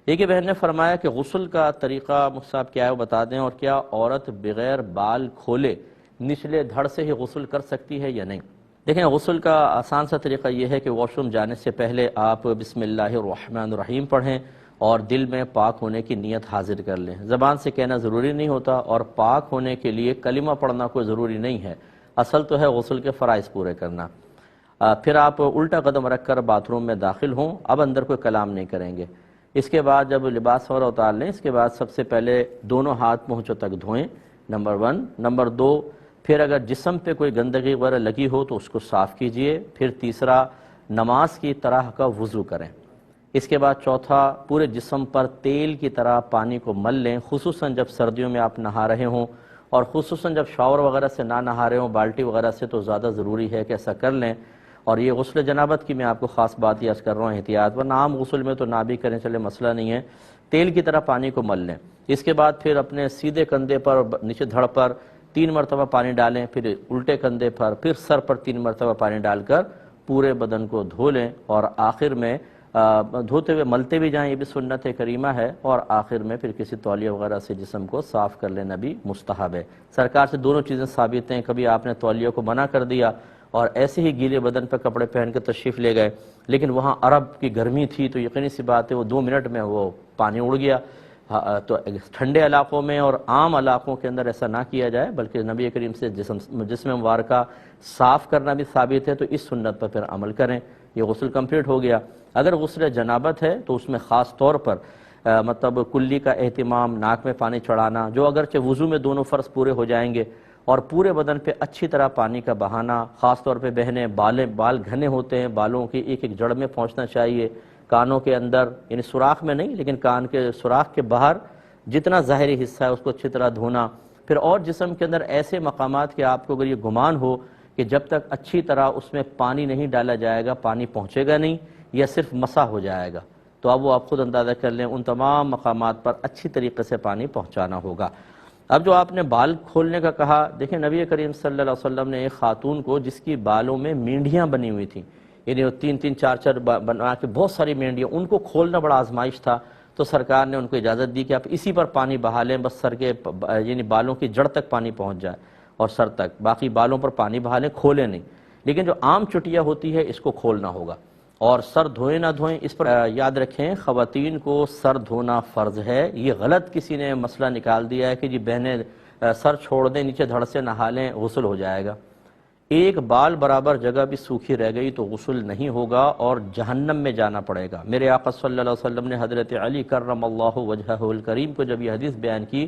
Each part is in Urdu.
ایک بہن نے فرمایا کہ غسل کا طریقہ مجھ سے آپ کیا ہے وہ بتا دیں، اور کیا عورت بغیر بال کھولے نچلے دھڑ سے ہی غسل کر سکتی ہے یا نہیں؟ دیکھیں، غسل کا آسان سا طریقہ یہ ہے کہ واش روم جانے سے پہلے آپ بسم اللہ الرحمن الرحیم پڑھیں اور دل میں پاک ہونے کی نیت حاضر کر لیں۔ زبان سے کہنا ضروری نہیں ہوتا، اور پاک ہونے کے لیے کلمہ پڑھنا کوئی ضروری نہیں ہے، اصل تو ہے غسل کے فرائض پورے کرنا۔ پھر آپ الٹا قدم رکھ کر باتھ روم میں داخل ہوں، اب اندر کوئی کلام نہیں کریں گے۔ اس کے بعد جب لباس وغیرہ اتار لیں، اس کے بعد سب سے پہلے دونوں ہاتھ پہنچوں تک دھوئیں، نمبر 1۔ نمبر 2، پھر اگر جسم پہ کوئی گندگی وغیرہ لگی ہو تو اس کو صاف کیجئے۔ پھر تیسرا، نماز کی طرح کا وضو کریں۔ اس کے بعد چوتھا، پورے جسم پر تیل کی طرح پانی کو مل لیں، خصوصاً جب سردیوں میں آپ نہا رہے ہوں، اور خصوصاً جب شاور وغیرہ سے نہ نہا رہے ہوں، بالٹی وغیرہ سے، تو زیادہ ضروری ہے کہ ایسا کر لیں۔ اور یہ غسل جنابت کی میں آپ کو خاص بات یاد کر رہا ہوں، احتیاط، ورنہ عام غسل میں تو نہ بھی کریں، چلے مسئلہ نہیں ہے۔ تیل کی طرح پانی کو مل لیں۔ اس کے بعد پھر اپنے سیدھے کندھے پر نیچے دھڑ پر 3 مرتبہ پانی ڈالیں، پھر الٹے کندھے پر، پھر سر پر 3 مرتبہ پانی ڈال کر پورے بدن کو دھو لیں، اور آخر میں دھوتے ہوئے ملتے بھی جائیں، یہ بھی سنت کریمہ ہے، اور آخر میں پھر کسی تولیہ وغیرہ سے جسم کو صاف کر لینا بھی مستحب ہے۔ سرکار سے دونوں چیزیں ثابت ہیں، کبھی آپ نے تولیہ کو منع کر دیا اور ایسے ہی گیلے بدن پر کپڑے پہن کے تشریف لے گئے، لیکن وہاں عرب کی گرمی تھی تو یقینی سی بات ہے وہ 2 منٹ میں وہ پانی اڑ گیا۔ تو ٹھنڈے علاقوں میں اور عام علاقوں کے اندر ایسا نہ کیا جائے، بلکہ نبی کریم سے جسم مبارکہ صاف کرنا بھی ثابت ہے، تو اس سنت پر پھر عمل کریں۔ یہ غسل کمپلیٹ ہو گیا۔ اگر غسل جنابت ہے تو اس میں خاص طور پر مطلب کلی کا اہتمام، ناک میں پانی چڑھانا، جو اگرچہ وضو میں دونوں فرض پورے ہو جائیں گے، اور پورے بدن پہ اچھی طرح پانی کا بہانا، خاص طور پہ بہنیں بال گھنے ہوتے ہیں، بالوں کی ایک ایک جڑ میں پہنچنا چاہیے، کانوں کے اندر، یعنی سوراخ میں نہیں لیکن کان کے سوراخ کے باہر جتنا ظاہری حصہ ہے اس کو اچھی طرح دھونا۔ پھر اور جسم کے اندر ایسے مقامات کہ آپ کو اگر یہ گمان ہو کہ جب تک اچھی طرح اس میں پانی نہیں ڈالا جائے گا پانی پہنچے گا نہیں، یا صرف مسح ہو جائے گا، تو اب وہ آپ خود اندازہ کر لیں، ان تمام مقامات پر اچھی طریقے سے پانی پہنچانا ہوگا۔ اب جو آپ نے بال کھولنے کا کہا، دیکھیں نبی کریم صلی اللہ علیہ وسلم نے ایک خاتون کو جس کی بالوں میں مینڈیاں بنی ہوئی تھیں، یعنی وہ 3-3 4-4 بنا کے بہت ساری مینڈیاں، ان کو کھولنا بڑا آزمائش تھا، تو سرکار نے ان کو اجازت دی کہ آپ اسی پر پانی بہا لیں، بس سر کے یعنی بالوں کی جڑ تک پانی پہنچ جائے اور سر تک، باقی بالوں پر پانی بہا لیں، کھولیں نہیں۔ لیکن جو عام چٹیا ہوتی ہے اس کو کھولنا ہوگا، اور سر دھوئیں نہ دھوئیں اس پر یاد رکھیں، خواتین کو سر دھونا فرض ہے۔ یہ غلط کسی نے مسئلہ نکال دیا ہے کہ جی بہنیں سر چھوڑ دیں، نیچے دھڑ سے نہا لیں، غسل ہو جائے گا۔ ایک بال برابر جگہ بھی سوکھی رہ گئی تو غسل نہیں ہوگا اور جہنم میں جانا پڑے گا۔ میرے آقا صلی اللہ علیہ وسلم نے حضرت علی کرم اللہ وجہہ الکریم کو جب یہ حدیث بیان کی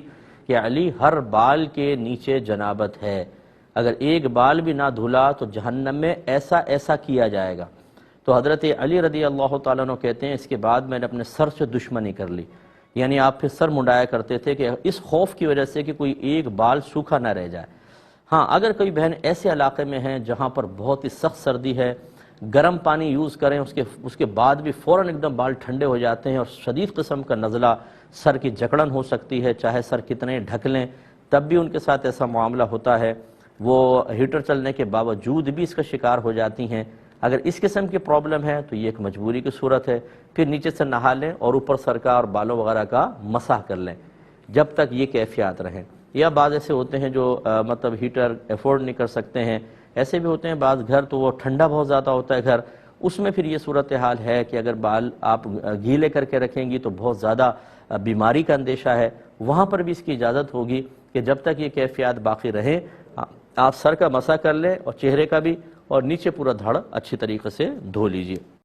کہ علی، ہر بال کے نیچے جنابت ہے، اگر ایک بال بھی نہ دھلا تو جہنم میں ایسا ایسا کیا جائے گا۔ تو حضرت علی رضی اللہ تعالیٰ عنہ کہتے ہیں، اس کے بعد میں نے اپنے سر سے دشمنی کر لی، یعنی آپ پھر سر منڈایا کرتے تھے کہ اس خوف کی وجہ سے کہ کوئی ایک بال سوکھا نہ رہ جائے۔ ہاں، اگر کوئی بہن ایسے علاقے میں ہیں جہاں پر بہت ہی سخت سردی ہے، گرم پانی یوز کریں، اس کے بعد بھی فوراً ایک دم بال ٹھنڈے ہو جاتے ہیں اور شدید قسم کا نزلہ، سر کی جکڑن ہو سکتی ہے، چاہے سر کتنے ڈھک لیں تب بھی ان کے ساتھ ایسا معاملہ ہوتا ہے، وہ ہیٹر چلنے کے باوجود بھی اس کا شکار ہو جاتی ہیں۔ اگر اس قسم کی پرابلم ہے تو یہ ایک مجبوری کی صورت ہے، پھر نیچے سے نہا لیں اور اوپر سر کا اور بالوں وغیرہ کا مسح کر لیں جب تک یہ کیفیات رہیں۔ یا بعض ایسے ہوتے ہیں جو مطلب ہیٹر افورڈ نہیں کر سکتے ہیں، ایسے بھی ہوتے ہیں بعض گھر تو وہ ٹھنڈا بہت زیادہ ہوتا ہے گھر، اس میں پھر یہ صورتحال ہے کہ اگر بال آپ گیلے کر کے رکھیں گی تو بہت زیادہ بیماری کا اندیشہ ہے، وہاں پر بھی اس کی اجازت ہوگی کہ جب تک یہ کیفیات باقی رہیں آپ سر کا مسح کر لیں اور چہرے کا بھی، اور نیچے پورا دھڑ اچھی طریقے سے دھو لیجئے۔